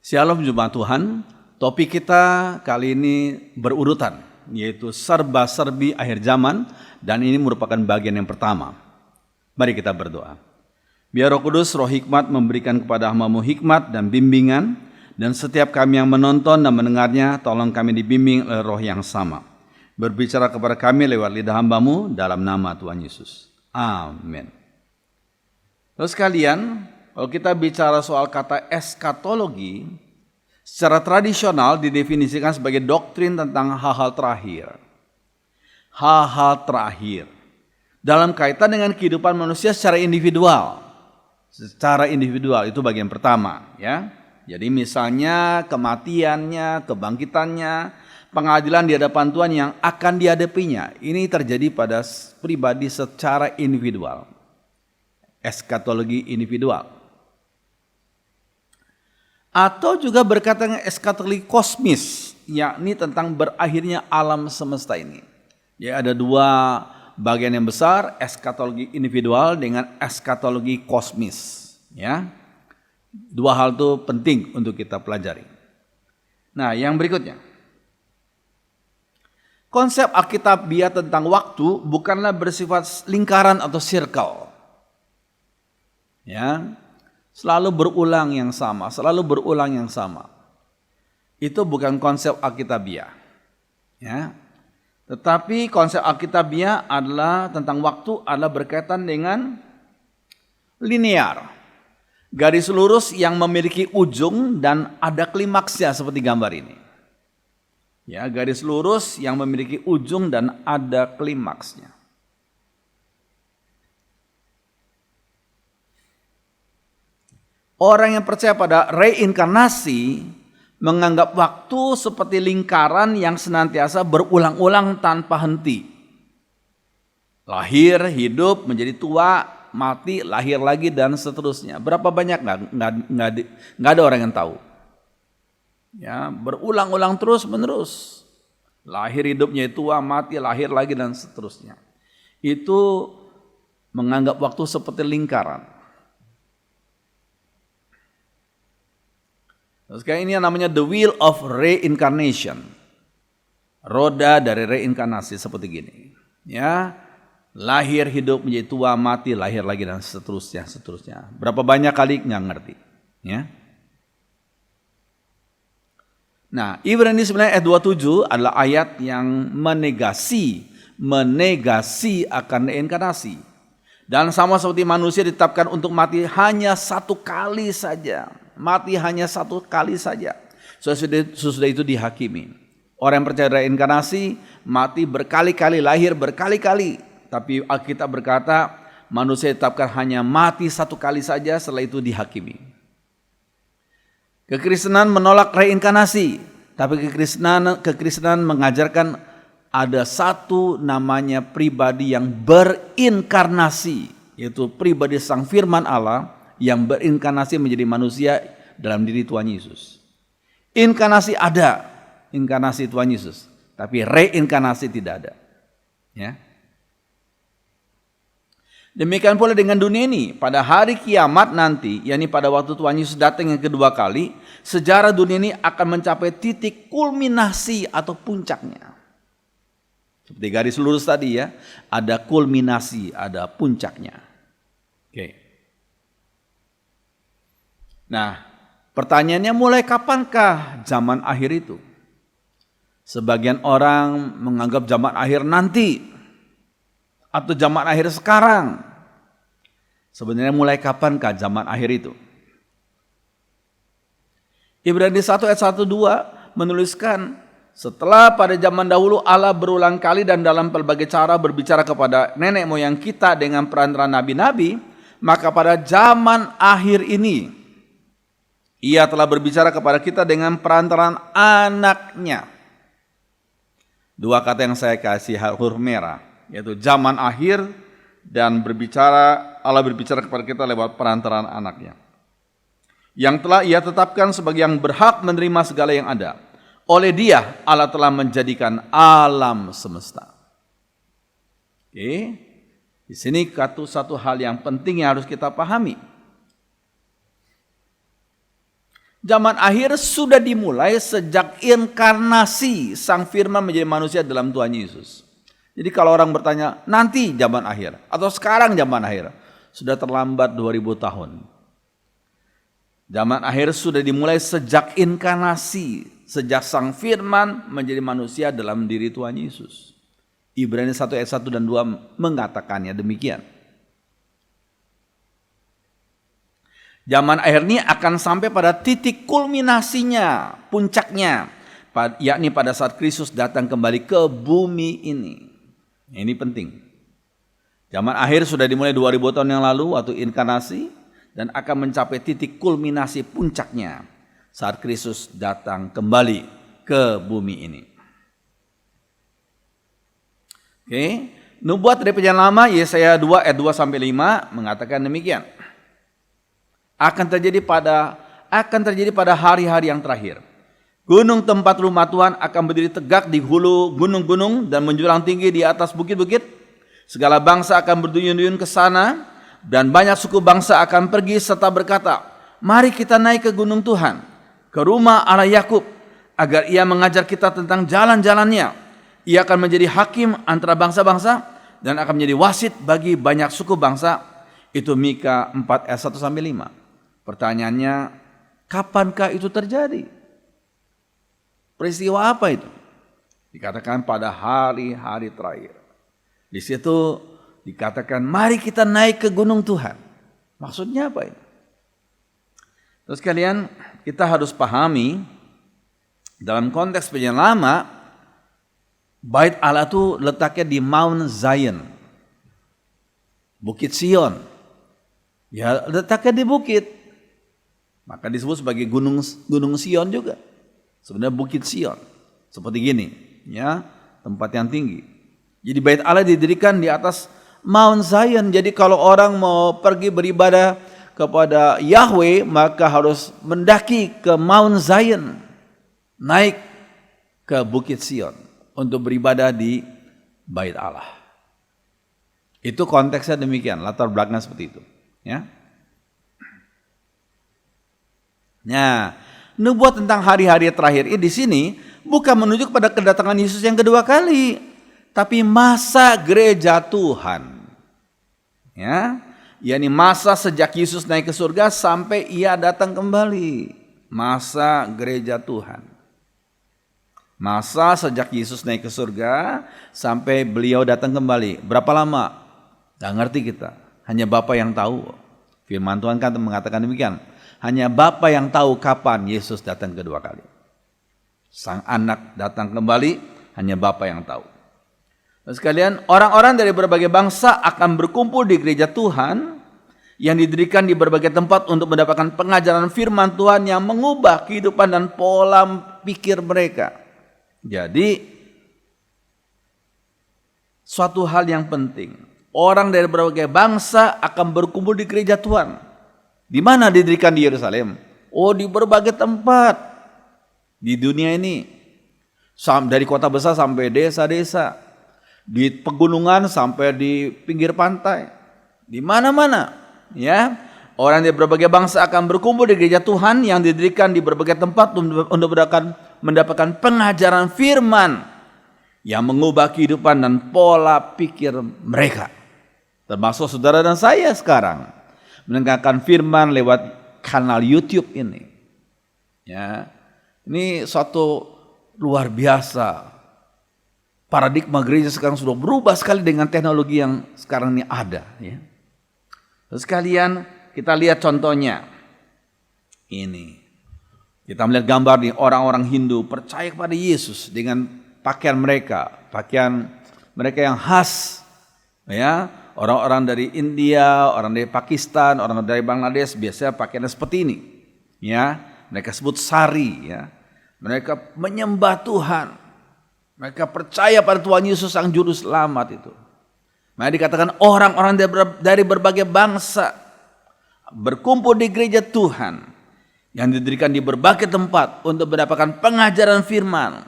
Shalom Jemaat Tuhan, topik kita kali ini berurutan, yaitu serba-serbi akhir zaman, dan ini merupakan bagian yang pertama. Mari kita berdoa. Biar Roh Kudus, Roh Hikmat memberikan kepada hamba-Mu hikmat dan bimbingan, dan setiap kami yang menonton dan mendengarnya, tolong kami dibimbing oleh Roh yang sama. Berbicara kepada kami lewat lidah hamba-Mu dalam nama Tuhan Yesus. Amin. Terus sekalian, kalau kita bicara soal kata eskatologi, secara tradisional didefinisikan sebagai doktrin tentang hal-hal terakhir. Hal-hal terakhir dalam kaitan dengan kehidupan manusia secara individual. Secara individual itu bagian pertama, ya. Jadi misalnya kematiannya, kebangkitannya, pengadilan di hadapan Tuhan yang akan dihadapinya. Ini terjadi pada pribadi secara individual. Eskatologi individual. Atau juga berkata eskatologi kosmis, yakni tentang berakhirnya alam semesta ini. Ya, ada dua bagian yang besar, eskatologi individual dengan eskatologi kosmis. Ya, dua hal itu penting untuk kita pelajari. Nah, yang berikutnya, konsep Alkitabiah tentang waktu bukanlah bersifat lingkaran atau circle. Ya. Selalu berulang yang sama, selalu berulang yang sama. Itu bukan konsep Alkitabiah. Ya. Tetapi konsep Alkitabiah adalah tentang waktu adalah berkaitan dengan linear. Garis lurus yang memiliki ujung dan ada klimaksnya seperti gambar ini. Ya, garis lurus yang memiliki ujung dan ada klimaksnya. Orang yang percaya pada reinkarnasi menganggap waktu seperti lingkaran yang senantiasa berulang-ulang tanpa henti. Lahir, hidup, menjadi tua, mati, lahir lagi, dan seterusnya. Berapa banyak? Nggak ada orang yang tahu. Ya, berulang-ulang terus menerus. Lahir, hidupnya tua, mati, lahir lagi, dan seterusnya. Itu menganggap waktu seperti lingkaran. Sekarang ini yang namanya the wheel of reincarnation. Roda dari reinkarnasi seperti gini. Ya, lahir, hidup, menjadi tua, mati, lahir lagi, dan seterusnya. Berapa banyak kali nggak ngerti. Ya. Nah, Ibrani 9 ayat 27 adalah ayat yang menegasi akan reinkarnasi. Dan sama seperti manusia ditetapkan untuk mati hanya satu kali saja. Mati hanya satu kali saja. Sesudah itu dihakimi. Orang yang percaya reinkarnasi mati berkali-kali, lahir berkali-kali. Tapi Alkitab berkata manusia ditetapkan hanya mati satu kali saja, setelah itu dihakimi. Kekristenan menolak reinkarnasi, tapi kekristenan mengajarkan ada satu namanya pribadi yang berinkarnasi, yaitu pribadi Sang Firman Allah yang berinkarnasi menjadi manusia dalam diri Tuhan Yesus. Inkarnasi ada, inkarnasi Tuhan Yesus, tapi reinkarnasi tidak ada. Ya. Demikian pula dengan dunia ini, pada hari kiamat nanti, yakni pada waktu Tuhan Yesus datang yang kedua kali, sejarah dunia ini akan mencapai titik kulminasi atau puncaknya. Seperti garis lurus tadi ya, ada kulminasi, ada puncaknya. Oke. Nah, pertanyaannya mulai kapankah zaman akhir itu? Sebagian orang menganggap zaman akhir nanti atau zaman akhir sekarang. Sebenarnya mulai kapankah zaman akhir itu? Ibrani 1 ayat 1-2 menuliskan, setelah pada zaman dahulu Allah berulang kali dan dalam berbagai cara berbicara kepada nenek moyang kita dengan perantaraan nabi-nabi, maka pada zaman akhir ini Ia telah berbicara kepada kita dengan perantaraan anaknya. Dua kata yang saya kasih huruf merah, yaitu zaman akhir dan Allah berbicara kepada kita lewat perantaraan anaknya. Yang telah Ia tetapkan sebagai yang berhak menerima segala yang ada. Oleh Dia Allah telah menjadikan alam semesta. Oke. Di sini satu hal yang penting yang harus kita pahami. Zaman akhir sudah dimulai sejak inkarnasi Sang Firman menjadi manusia dalam Tuhan Yesus. Jadi kalau orang bertanya, nanti zaman akhir atau sekarang zaman akhir, sudah terlambat 2000 tahun. Zaman akhir sudah dimulai sejak inkarnasi, sejak Sang Firman menjadi manusia dalam diri Tuhan Yesus. Ibrani 1 ayat 1 dan 2 mengatakannya demikian. Zaman akhir ini akan sampai pada titik kulminasinya, puncaknya, yakni pada saat Kristus datang kembali ke bumi ini. Ini penting. Zaman akhir sudah dimulai 2000 tahun yang lalu waktu inkarnasi dan akan mencapai titik kulminasi puncaknya saat Kristus datang kembali ke bumi ini. Oke, nubuat dari Perjanjian Lama Yesaya 2 ayat 2 sampai 5 mengatakan demikian. Akan terjadi pada hari-hari yang terakhir. Gunung tempat rumah Tuhan akan berdiri tegak di hulu gunung-gunung dan menjulang tinggi di atas bukit-bukit. Segala bangsa akan berduyun-duyun ke sana dan banyak suku bangsa akan pergi serta berkata, mari kita naik ke gunung Tuhan, ke rumah Allah Yakub, agar ia mengajar kita tentang jalan-jalannya. Ia akan menjadi hakim antara bangsa-bangsa dan akan menjadi wasit bagi banyak suku bangsa. Itu Mika 4 ayat 1 sampai 5. Pertanyaannya, kapankah itu terjadi? Peristiwa apa itu? Dikatakan pada hari-hari terakhir. Di situ dikatakan, mari kita naik ke gunung Tuhan. Maksudnya apa itu? Terus kalian, kita harus pahami dalam konteks Perjanjian Lama, Bait Allah itu letaknya di Mount Zion, Bukit Sion. Ya, letaknya di bukit. Maka disebut sebagai gunung Sion juga. Sebenarnya Bukit Sion. Seperti gini, ya, tempat yang tinggi. Jadi Bait Allah didirikan di atas Mount Zion. Jadi kalau orang mau pergi beribadah kepada Yahweh, maka harus mendaki ke Mount Zion, naik ke Bukit Sion untuk beribadah di Bait Allah. Itu konteksnya demikian, latar belakangnya seperti itu, ya. Nah, nubuat tentang hari-hari terakhir ini di sini bukan menunjuk pada kedatangan Yesus yang kedua kali, tapi masa gereja Tuhan. Ya, yakni masa sejak Yesus naik ke surga sampai ia datang kembali. Masa gereja Tuhan. Masa sejak Yesus naik ke surga sampai beliau datang kembali. Berapa lama? Gak ngerti kita. Hanya Bapa yang tahu. Firman Tuhan kan mengatakan demikian. Hanya Bapa yang tahu kapan Yesus datang kedua kali. Sang anak datang kembali, hanya Bapa yang tahu. Terus sekalian, orang-orang dari berbagai bangsa akan berkumpul di gereja Tuhan yang didirikan di berbagai tempat untuk mendapatkan pengajaran firman Tuhan yang mengubah kehidupan dan pola pikir mereka. Jadi, suatu hal yang penting, orang dari berbagai bangsa akan berkumpul di gereja Tuhan. Di mana didirikan di Yerusalem? Oh, di berbagai tempat di dunia ini. Dari kota besar sampai desa-desa, di pegunungan sampai di pinggir pantai, di mana-mana, ya. Orang dari berbagai bangsa akan berkumpul di gereja Tuhan yang didirikan di berbagai tempat untuk mendapatkan pengajaran firman yang mengubah kehidupan dan pola pikir mereka. Termasuk saudara dan saya sekarang mendengarkan firman lewat kanal YouTube ini. Ya, ini suatu luar biasa. Paradigma gereja sekarang sudah berubah sekali dengan teknologi yang sekarang ini ada. Ya. Terus sekalian kita lihat contohnya. Ini. Kita melihat gambar nih orang-orang Hindu percaya kepada Yesus dengan pakaian mereka yang khas. Ya. Orang-orang dari India, orang dari Pakistan, orang dari Bangladesh biasanya pakaiannya seperti ini. Ya, mereka sebut sari, ya. Mereka menyembah Tuhan. Mereka percaya pada Tuhan Yesus sang juru selamat itu. Maka dikatakan orang-orang dari berbagai bangsa berkumpul di gereja Tuhan yang didirikan di berbagai tempat untuk mendapatkan pengajaran firman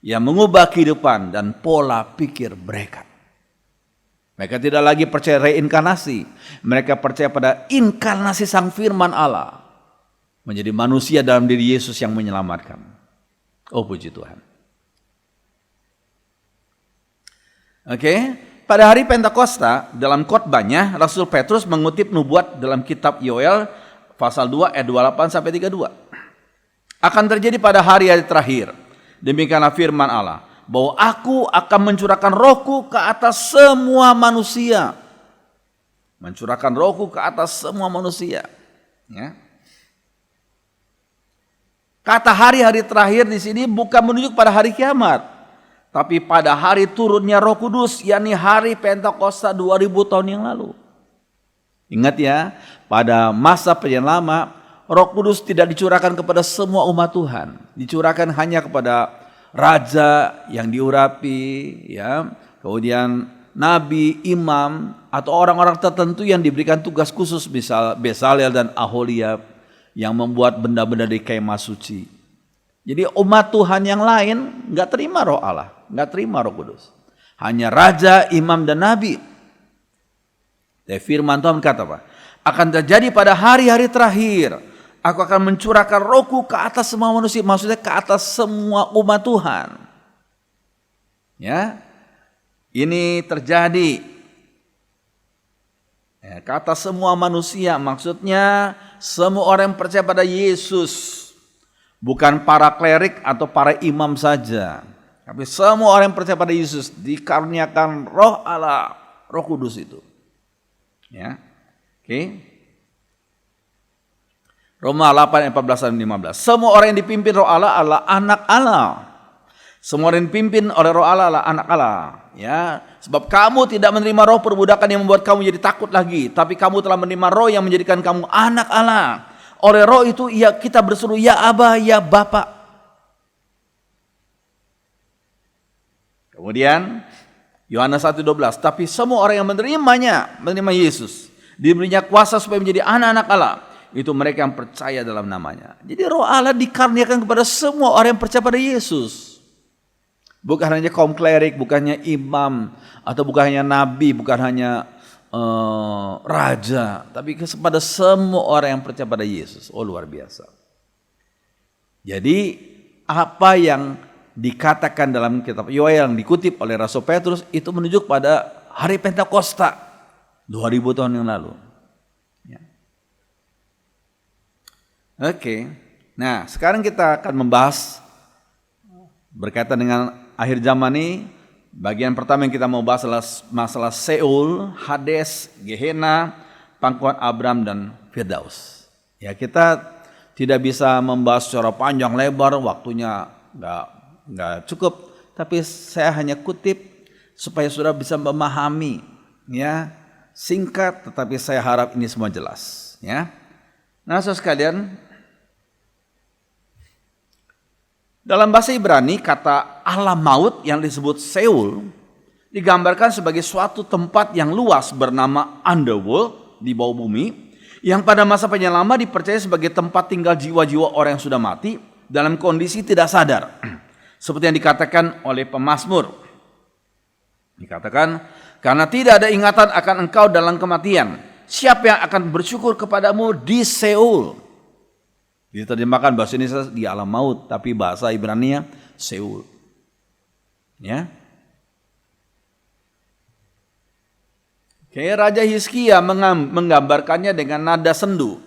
yang mengubah kehidupan dan pola pikir mereka. Mereka tidak lagi percaya reinkarnasi. Mereka percaya pada inkarnasi sang firman Allah. menjadi manusia dalam diri Yesus yang menyelamatkan. Oh puji Tuhan. Oke, pada hari Pentakosta dalam khotbahnya Rasul Petrus mengutip nubuat dalam kitab Yoel pasal 2 ayat 28 sampai 32. Akan terjadi pada hari-hari terakhir, demikianlah firman Allah, bahwa aku akan mencurahkan rohku ke atas semua manusia. Mencurahkan rohku ke atas semua manusia. Ya. Kata hari-hari terakhir di sini bukan menunjuk pada hari kiamat, tapi pada hari turunnya Roh Kudus, yakni hari Pentakosta 2000 tahun yang lalu. Ingat ya, pada masa perjanjian lama, Roh Kudus tidak dicurahkan kepada semua umat Tuhan, dicurahkan hanya kepada raja yang diurapi, ya, kemudian nabi, imam, atau orang-orang tertentu yang diberikan tugas khusus, misal Besaleel dan Aholiab, yang membuat benda-benda di kemah suci. Jadi umat Tuhan yang lain nggak terima Roh Allah, nggak terima Roh Kudus. Hanya raja, imam, dan nabi. Dan firman Tuhan kata apa? Akan terjadi pada hari-hari terakhir, aku akan mencurahkan rohku ke atas semua manusia. Maksudnya ke atas semua umat Tuhan. Ya, ini terjadi. Ya, ke atas semua manusia, maksudnya semua orang yang percaya pada Yesus. Bukan para klerik atau para imam saja, tapi semua orang yang percaya pada Yesus dikaruniakan Roh Allah, Roh Kudus itu. Ya. Oke. Roma 8 ayat 14 dan 15. Semua orang yang dipimpin Roh Allah adalah anak Allah. Semua orang yang dipimpin oleh Roh Allah adalah anak Allah. Ya, sebab kamu tidak menerima roh perbudakan yang membuat kamu jadi takut lagi, tapi kamu telah menerima roh yang menjadikan kamu anak Allah. Oleh roh itu ya kita berseru ya Aba, ya Bapa. Kemudian Yohanes 1:12, tapi semua orang yang menerima Yesus, diberinya kuasa supaya menjadi anak-anak Allah, itu mereka yang percaya dalam namanya. Jadi Roh Allah dikaruniakan kepada semua orang yang percaya pada Yesus. Bukan hanya kaum klerik, bukan hanya imam, atau bukan hanya nabi, bukan hanya raja, tapi kepada semua orang yang percaya pada Yesus. Oh luar biasa. Jadi apa yang dikatakan dalam kitab Yoel yang dikutip oleh Rasul Petrus itu menunjuk pada hari Pentakosta 2000 tahun yang lalu. Ya. Oke. Nah sekarang kita akan membahas berkaitan dengan akhir zaman ini. Bagian pertama yang kita mau bahas adalah masalah Seol, Hades, Gehenna, pangkuan Abram dan Firdaus. Ya kita tidak bisa membahas secara panjang lebar, waktunya nggak cukup. Tapi saya hanya kutip supaya saudara bisa memahami. Ya singkat, tetapi saya harap ini semua jelas. Ya. Nah saudara sekalian, dalam bahasa Ibrani, kata alam maut yang disebut Seol digambarkan sebagai suatu tempat yang luas bernama underworld, di bawah bumi, yang pada masa perjanjian lama dipercaya sebagai tempat tinggal jiwa-jiwa orang yang sudah mati dalam kondisi tidak sadar. Seperti yang dikatakan oleh pemazmur. Dikatakan, karena tidak ada ingatan akan engkau dalam kematian, siapa yang akan bersyukur kepadamu di Seol? Diterjemahkan bahasa Indonesia di alam maut, tapi bahasa Ibrani-nya Seol. Ya. Oke, Raja Hizkia menggambarkannya dengan nada sendu.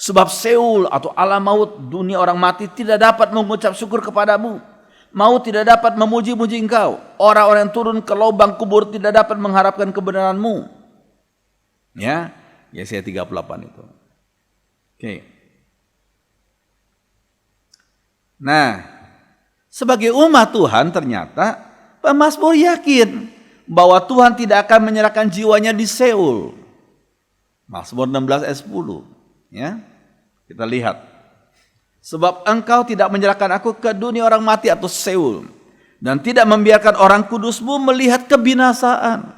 Sebab Seol atau alam maut, dunia orang mati, tidak dapat mengucap syukur kepadamu. Maut tidak dapat memuji-muji engkau. Orang-orang yang turun ke lubang kubur tidak dapat mengharapkan kebenaranmu. Ya, Yesaya 38 itu. Oke. Nah, sebagai umat Tuhan ternyata pemazmur yakin bahwa Tuhan tidak akan menyerahkan jiwanya di Seol. Mazmur 16 ayat 10. Ya, kita lihat. Sebab engkau tidak menyerahkan aku ke dunia orang mati atau Seol, dan tidak membiarkan orang kudusmu melihat kebinasaan.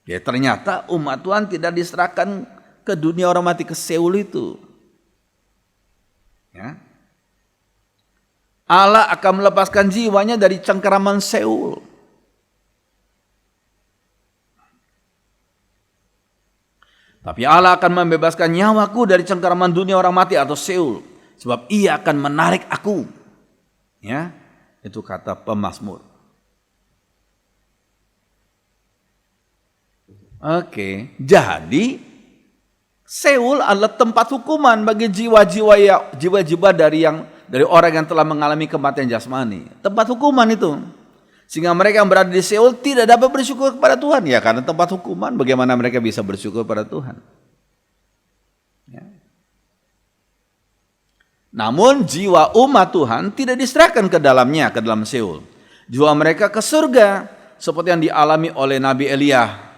Ya ternyata umat Tuhan tidak diserahkan ke dunia orang mati, ke Seol itu. Ya. Allah akan melepaskan jiwanya dari cengkeraman Seol. Tapi Allah akan membebaskan nyawaku dari cengkeraman dunia orang mati atau Seol, sebab Ia akan menarik aku. Ya, itu kata pemazmur. Oke, jadi Seol adalah tempat hukuman bagi jiwa-jiwa dari orang yang telah mengalami kematian jasmani. Tempat hukuman itu. Sehingga mereka yang berada di Seol tidak dapat bersyukur kepada Tuhan. Ya karena tempat hukuman, bagaimana mereka bisa bersyukur kepada Tuhan? Ya. Namun jiwa umat Tuhan tidak diserahkan ke dalamnya, ke dalam Seol. Jiwa mereka ke surga, seperti yang dialami oleh Nabi Elia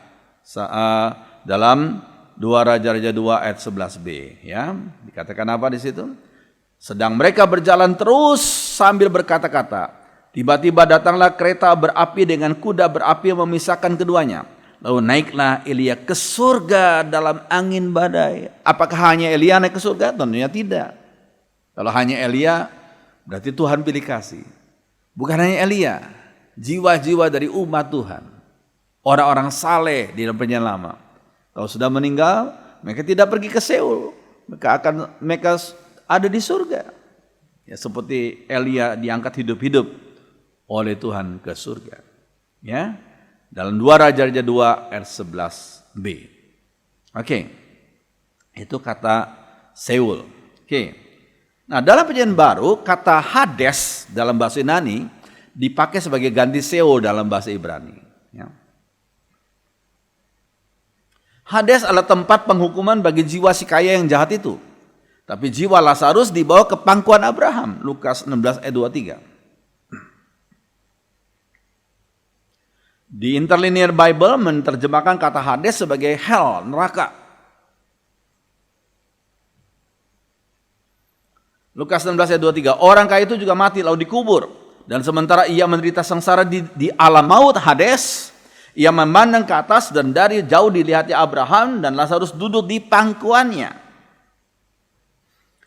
dalam 2 Raja-Raja 2 ayat 11b. Ya, dikatakan apa di situ? Sedang mereka berjalan terus sambil berkata-kata, tiba-tiba datanglah kereta berapi dengan kuda berapi yang memisahkan keduanya. Lalu naiklah Elia ke surga dalam angin badai. Apakah hanya Elia naik ke surga? Tentunya tidak. Kalau hanya Elia, berarti Tuhan pilih kasih. Bukan hanya Elia, jiwa-jiwa dari umat Tuhan, orang-orang saleh di dalam perjanjian lama. Kalau sudah meninggal, mereka tidak pergi ke Seol. Mereka ada di surga. Ya, seperti Elia diangkat hidup-hidup oleh Tuhan ke surga. Ya, dalam 2 Raja-Raja 2 ayat 11b. Oke. Itu kata Seol. Oke. Nah, dalam perjanjian baru kata Hades dalam bahasa Yunani dipakai sebagai ganti Seol dalam bahasa Ibrani. Ya. Hades adalah tempat penghukuman bagi jiwa si kaya yang jahat itu. Tapi jiwa Lazarus dibawa ke pangkuan Abraham. Lukas 16 ayat 23. Di Interlinear Bible menerjemahkan kata Hades sebagai hell, neraka. Lukas 16 ayat 23. Orang kaya itu juga mati lalu dikubur. Dan sementara ia menderita sengsara di alam maut Hades, ia memandang ke atas dan dari jauh dilihatnya Abraham dan Lazarus duduk di pangkuannya.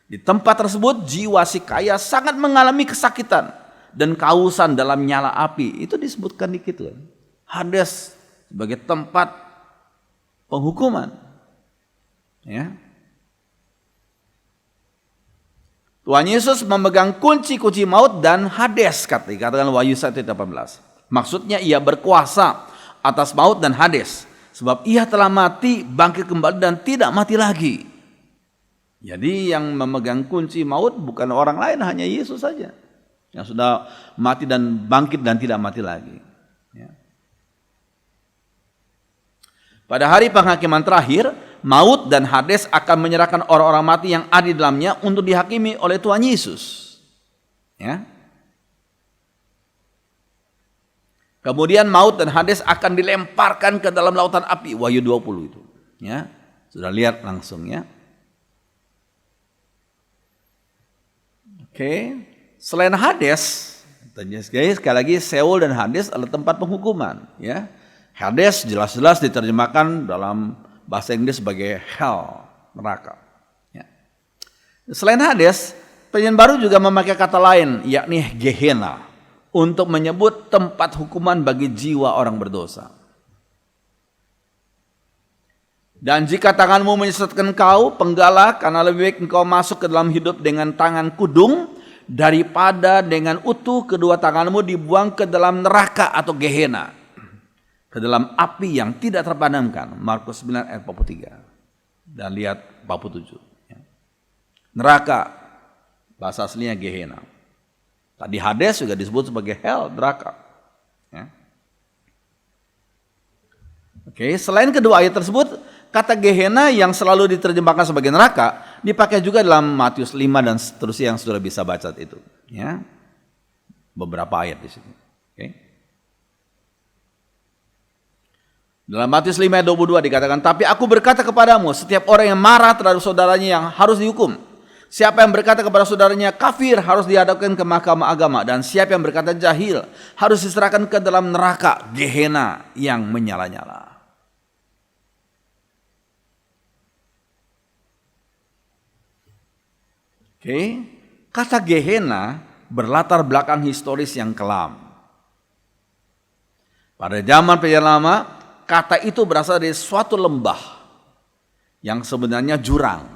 Di tempat tersebut jiwa si kaya sangat mengalami kesakitan dan kausan dalam nyala api. Itu disebutkan di situ. Hades sebagai tempat penghukuman. Ya. Tuhan Yesus memegang kunci-kunci maut dan Hades, katakan Wahyu 1:18. Maksudnya ia berkuasa atas maut dan Hades, sebab ia telah mati, bangkit kembali dan tidak mati lagi. Jadi yang memegang kunci maut bukan orang lain, hanya Yesus saja yang sudah mati dan bangkit dan tidak mati lagi. Ya. Pada hari penghakiman terakhir, maut dan Hades akan menyerahkan orang-orang mati yang ada di dalamnya untuk dihakimi oleh Tuhan Yesus. Ya. Kemudian maut dan Hades akan dilemparkan ke dalam lautan api. Wahyu 20 itu. Ya, sudah lihat langsung ya. Oke. Selain Hades, guys, sekali lagi Seol dan Hades adalah tempat penghukuman. Ya, Hades jelas-jelas diterjemahkan dalam bahasa Inggris sebagai hell, neraka. Ya. Selain Hades, perjanjian baru juga memakai kata lain, yakni Gehenna, untuk menyebut tempat hukuman bagi jiwa orang berdosa. Dan jika tanganmu menyesatkan kau, penggalah, karena lebih baik engkau masuk ke dalam hidup dengan tangan kudung, daripada dengan utuh kedua tanganmu dibuang ke dalam neraka atau Gehenna, ke dalam api yang tidak terpadamkan. Markus 9 ayat 43. Dan lihat 47. Neraka, bahasa aslinya Gehenna. Tadi Hades juga disebut sebagai hell, neraka. Ya. Oke, selain kedua ayat tersebut, kata Gehenna yang selalu diterjemahkan sebagai neraka dipakai juga dalam Matius 5 dan seterusnya yang sudah bisa baca itu. Ya, beberapa ayat di sini. Oke. Dalam Matius 5 ayat 22 dikatakan, tapi aku berkata kepadamu, setiap orang yang marah terhadap saudaranya yang harus dihukum. Siapa yang berkata kepada saudaranya kafir harus dihadapkan ke mahkamah agama, dan siapa yang berkata jahil harus diserahkan ke dalam neraka Gehenna yang menyala-nyala. Oke, kata Gehenna berlatar belakang historis yang kelam. Pada zaman perjanjian lama, kata itu berasal dari suatu lembah yang sebenarnya jurang,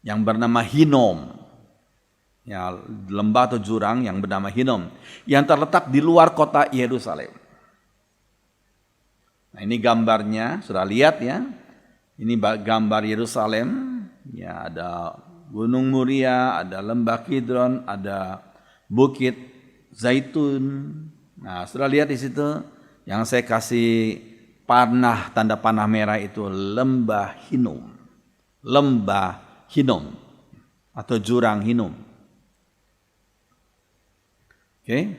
yang bernama Hinom. Ya, lembah atau jurang yang bernama Hinom, yang terletak di luar kota Yerusalem. Nah, ini gambarnya, sudah lihat ya. Ini gambar Yerusalem. Ya, ada Gunung Muria, ada lembah Kidron, ada Bukit Zaitun. Nah, sudah lihat di situ yang saya kasih panah, tanda panah merah itu lembah Hinom. Lembah Hinom atau jurang Hinom. Oke.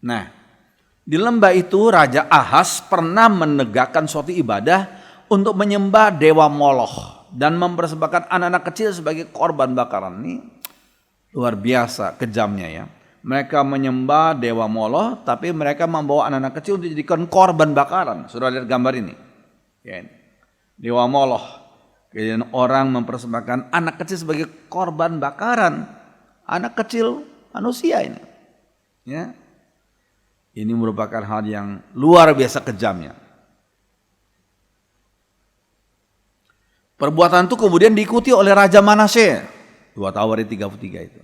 Nah, di lembah itu Raja Ahaz pernah menegakkan suatu ibadah untuk menyembah dewa Moloch dan mempersembahkan anak-anak kecil sebagai korban bakaran. Ini luar biasa kejamnya ya. Mereka menyembah dewa Moloch, tapi mereka membawa anak-anak kecil untuk dijadikan korban bakaran. Sudah lihat gambar ini? Ya, dewa Moloch. Kemudian orang mempersembahkan anak kecil sebagai korban bakaran. Anak kecil manusia ini. Ya. Ini merupakan hal yang luar biasa kejamnya. Perbuatan itu kemudian diikuti oleh Raja Manasye. 2 Tawarik 33 itu.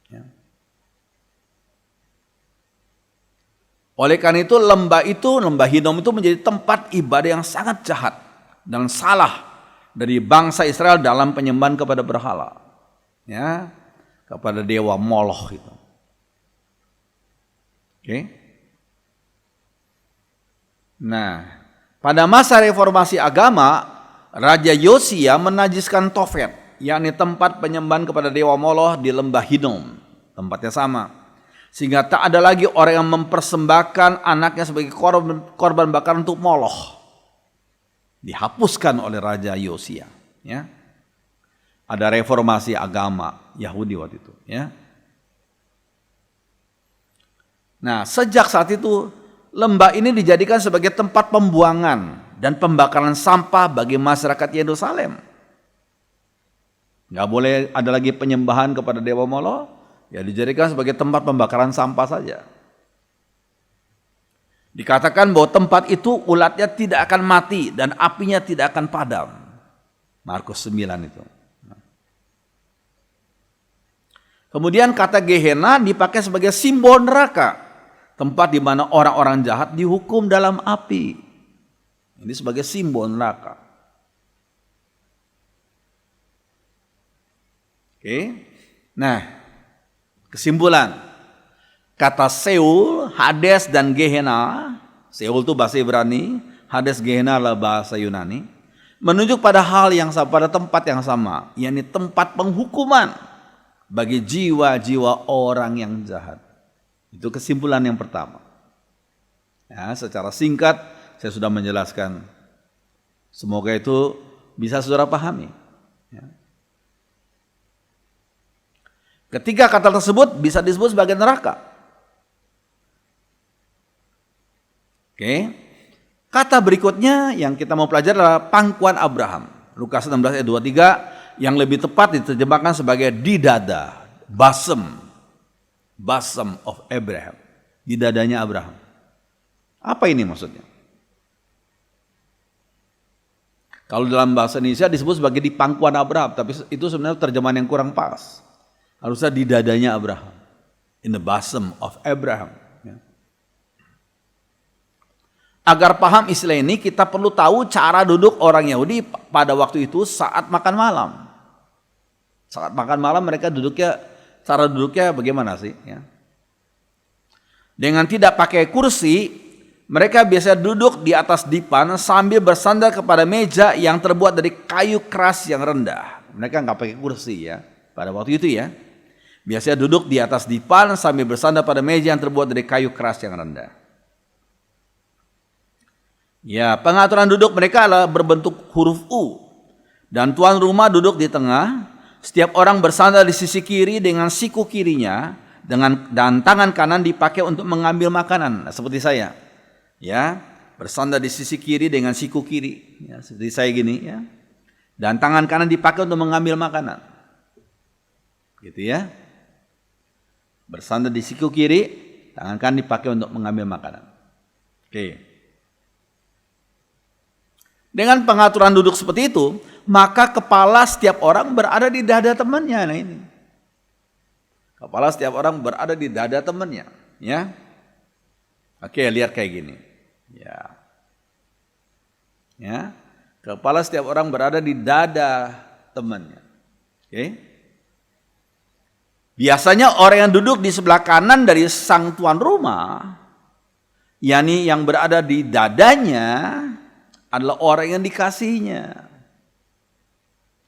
Ya. Oleh karena itu, lembah Hinom itu menjadi tempat ibadah yang sangat jahat dan salah dari bangsa Israel dalam penyembahan kepada berhala. Ya, kepada dewa Moloch itu. Oke. Nah, pada masa reformasi agama, Raja Yosia menajiskan Tofet, yakni tempat penyembahan kepada dewa Moloch di lembah Hinom. Tempatnya sama. Sehingga tak ada lagi orang yang mempersembahkan anaknya sebagai korban bakaran untuk Moloch. Dihapuskan oleh Raja Yosia. Ya. Ada reformasi agama Yahudi waktu itu. Ya. Nah, sejak saat itu lembah ini dijadikan sebagai tempat pembuangan dan pembakaran sampah bagi masyarakat Yerusalem. Nggak boleh ada lagi penyembahan kepada dewa Moloch, ya dijadikan sebagai tempat pembakaran sampah saja. Dikatakan bahwa tempat itu ulatnya tidak akan mati dan apinya tidak akan padam. Markus 9 itu. Kemudian kata Gehenna dipakai sebagai simbol neraka. Tempat di mana orang-orang jahat dihukum dalam api. Ini sebagai simbol neraka. Oke. Nah, kesimpulan. Kata Seul, Hades dan Gehenna. Seul itu bahasa Ibrani, Hades Gehenna adalah bahasa Yunani. Menunjuk pada hal yang sama, pada tempat yang sama, yakni tempat penghukuman bagi jiwa-jiwa orang yang jahat. Itu kesimpulan yang pertama. Ya, secara singkat saya sudah menjelaskan. Semoga itu bisa saudara pahami. Ya. Ketiga kata tersebut bisa disebut sebagai neraka. Oke. Kata berikutnya yang kita mau pelajari adalah pangkuan Abraham. Lukas 16 ayat 23 yang lebih tepat diterjemahkan sebagai di dada, bosom of Abraham. Di dadanya Abraham. Apa ini maksudnya? Kalau dalam bahasa Indonesia disebut sebagai di pangkuan Abraham, tapi itu sebenarnya terjemahan yang kurang pas. Harusnya di dadanya Abraham. In the bosom of Abraham. Agar paham istilah ini, kita perlu tahu cara duduk orang Yahudi pada waktu itu saat makan malam. Saat makan malam mereka cara duduknya bagaimana sih? Ya. Dengan tidak pakai kursi, mereka biasa duduk di atas dipan sambil bersandar kepada meja yang terbuat dari kayu keras yang rendah. Mereka nggak pakai kursi ya pada waktu itu ya. Biasanya duduk di atas dipan sambil bersandar pada meja yang terbuat dari kayu keras yang rendah. Ya, pengaturan duduk mereka adalah berbentuk huruf U. Dan tuan rumah duduk di tengah, setiap orang bersandar di sisi kiri dengan siku kirinya, dan tangan kanan dipakai untuk mengambil makanan. Nah, seperti saya. Ya, bersandar di sisi kiri dengan siku kiri, ya, seperti saya gini ya. Dan tangan kanan dipakai untuk mengambil makanan. Gitu ya. Bersandar di siku kiri, tangan kanan dipakai untuk mengambil makanan. Oke. Dengan pengaturan duduk seperti itu, maka kepala setiap orang berada di dada temannya. Nah ini. Kepala setiap orang berada di dada temannya, ya. Oke, lihat kayak gini. Ya. Ya. Kepala setiap orang berada di dada temannya. Oke. Biasanya orang yang duduk di sebelah kanan dari sang tuan rumah, yakni yang berada di dadanya, adalah orang yang dikasihinya.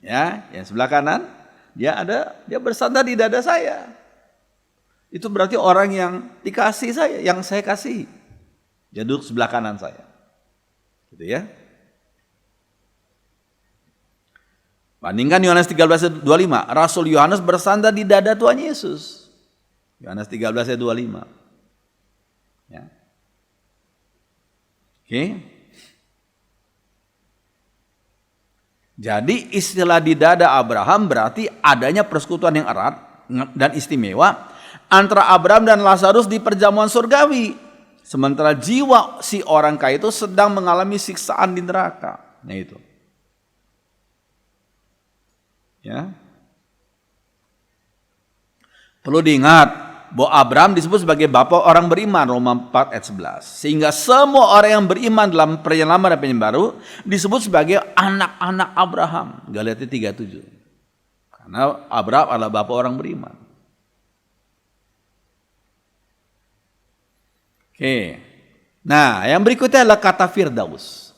Ya, yang sebelah kanan dia bersandar di dada saya. Itu berarti orang yang dikasih saya, yang saya kasih. Dia duduk sebelah kanan saya. Gitu ya. Bandingkan Yohanes 13:25, Rasul Yohanes bersandar di dada Tuhan Yesus. Yohanes 13:25. Ya. Oke. Jadi istilah di dada Abraham berarti adanya persekutuan yang erat dan istimewa antara Abraham dan Lazarus di perjamuan surgawi. Sementara jiwa si orang kaya itu sedang mengalami siksaan di neraka. Nah itu. Ya. Perlu diingat bahwa Abraham disebut sebagai bapa orang beriman, Roma 4 ayat 11. Sehingga semua orang yang beriman dalam penyelaman dan penyembahan baru disebut sebagai anak-anak Abraham. Galatia 3:7. Karena Abraham adalah bapa orang beriman. Oke. Nah, yang berikutnya adalah kata Firdaus.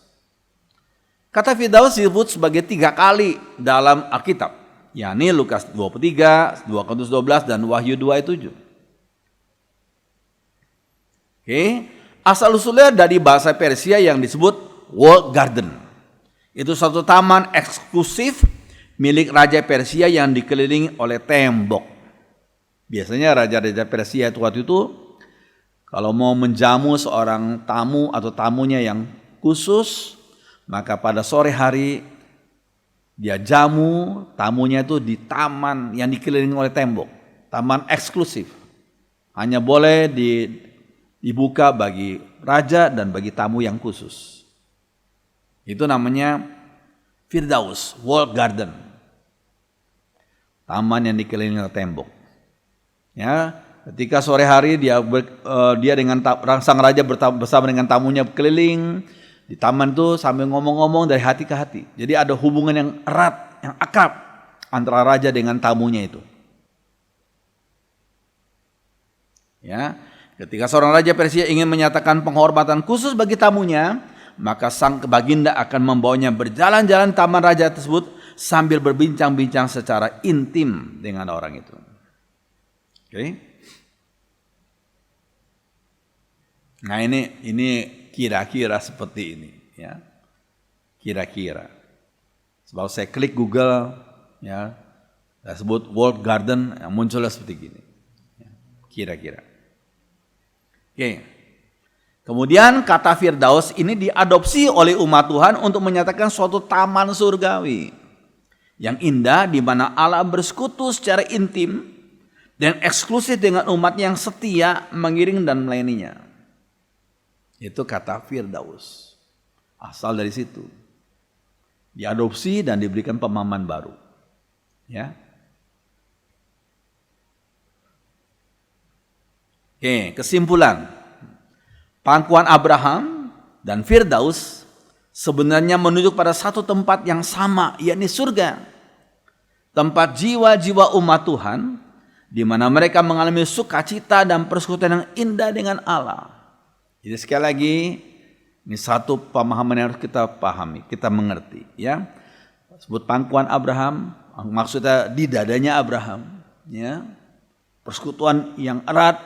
Kata Firdaus disebut sebagai 3 kali dalam Alkitab, yakni Lukas 23, 2 Korintus 12 dan Wahyu 2 ayat 7. Oke, asal usulnya dari bahasa Persia yang disebut walled garden. Itu suatu taman eksklusif milik raja Persia yang dikelilingi oleh tembok. Biasanya raja-raja Persia waktu itu kalau mau menjamu seorang tamu atau tamunya yang khusus, maka pada sore hari dia jamu tamunya itu di taman yang dikelilingi oleh tembok. Taman eksklusif. Hanya boleh dibuka bagi raja dan bagi tamu yang khusus. Itu namanya Firdaus, walled garden. Taman yang dikelilingi oleh tembok. Ya, ketika sore hari dia dengan sang raja bersama dengan tamunya keliling di taman itu sambil ngomong-ngomong dari hati ke hati. Jadi ada hubungan yang erat, yang akrab antara raja dengan tamunya itu. Ya, ketika seorang raja Persia ingin menyatakan penghormatan khusus bagi tamunya, maka sang baginda akan membawanya berjalan-jalan taman raja tersebut sambil berbincang-bincang secara intim dengan orang itu. Oke. Nah ini kira-kira seperti ini, ya. Kira-kira. Sebab saya klik Google, ya, saya sebut walled garden, yang munculnya seperti gini. Ya, kira-kira. Oke. Kemudian kata Firdaus ini diadopsi oleh umat Tuhan untuk menyatakan suatu taman surgawi yang indah di mana Allah bersekutu secara intim dan eksklusif dengan umat yang setia mengiring dan melayaninya. Itu kata Firdaus. Asal dari situ. Diadopsi dan diberikan pemahaman baru. Ya. Oke, kesimpulan. Pangkuan Abraham dan Firdaus sebenarnya menunjuk pada satu tempat yang sama, yakni surga. Tempat jiwa-jiwa umat Tuhan di mana mereka mengalami sukacita dan persekutuan yang indah dengan Allah. Jadi sekali lagi, ini satu pemahaman yang harus kita pahami, kita mengerti, ya. Sebut pangkuan Abraham, maksudnya di dadanya Abraham, ya. Persekutuan yang erat,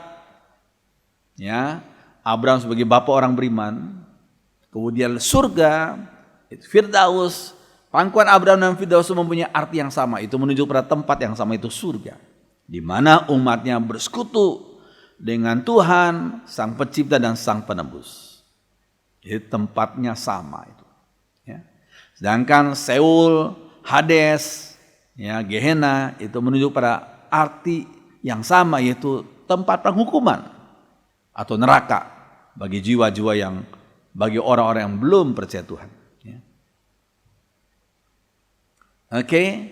ya. Abraham sebagai bapa orang beriman. Kemudian surga, Firdaus, pangkuan Abraham dan Firdaus mempunyai arti yang sama, itu menunjuk pada tempat yang sama, itu surga. Di mana umatnya bersekutu dengan Tuhan, Sang Pencipta dan Sang Penebus. Jadi tempatnya sama itu. Ya. Sedangkan Seul, Hades, ya, Gehenna itu menunjuk pada arti yang sama, yaitu tempat penghukuman atau neraka bagi jiwa-jiwa yang, bagi orang-orang yang belum percaya Tuhan. Ya. Oke,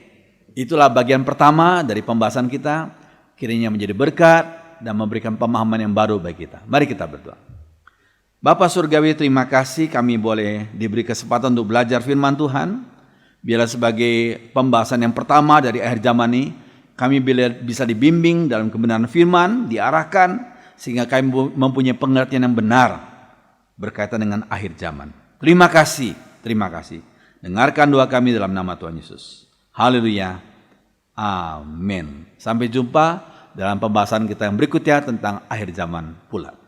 itulah bagian pertama dari pembahasan kita. Kiranya menjadi berkat dan memberikan pemahaman yang baru bagi kita. Mari kita berdoa. Bapa Surgawi, terima kasih kami boleh diberi kesempatan untuk belajar firman Tuhan. Biarlah sebagai pembahasan yang pertama dari akhir zaman ini, kami bisa dibimbing dalam kebenaran firman, diarahkan, sehingga kami mempunyai pengertian yang benar berkaitan dengan akhir zaman. Terima kasih, terima kasih. Dengarkan doa kami dalam nama Tuhan Yesus. Haleluya. Amin. Sampai jumpa dalam pembahasan kita yang berikutnya tentang akhir zaman pula.